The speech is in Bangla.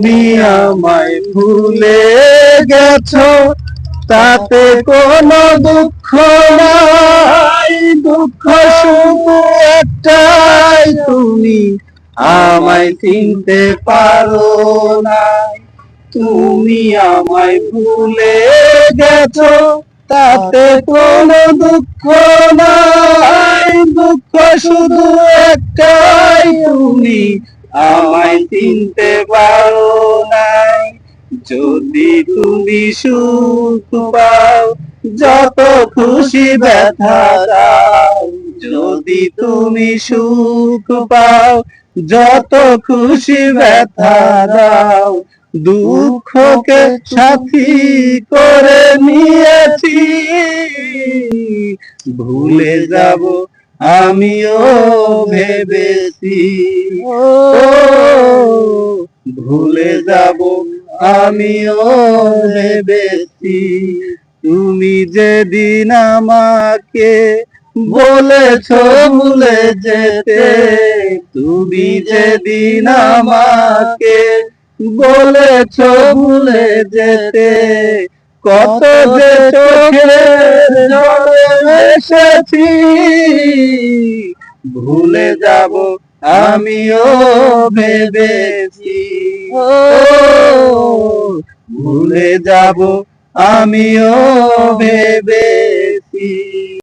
তুমি আমায় ভুলে গেছো, তাতে কোনো দুঃখ নাই, দুঃখ শুধু একটাই, তুমি আমায় চিনতে পারো না। তুমি আমায় ভুলে গেছো, তাতে কোনো দুঃখ নাই, দুঃখ শুধু একটাই, তুমি আমায় চিনতে পারো নাই। যদি তুমি সুখ পাও, যত খুশি ব্যথা দাও, যদি তুমি সুখ পাও, যত খুশি ব্যথা দাও, দুঃখকে সাথী করে নিয়েছি, ভুলে যাব আমিও ভেবেছি, ও ভুলে যাব আমিও ভেবেছি। তুমি যেদিন আমাকে বলেছ ভুলে যেতে, তুমি যেদিন আমাকে বলেছ ভুলে যেতে, কত যে চোখের জলে এসেছি, ভুলে যাব আমিও ভেবেছি, ও ভুলে যাব আমিও ভেবেছি।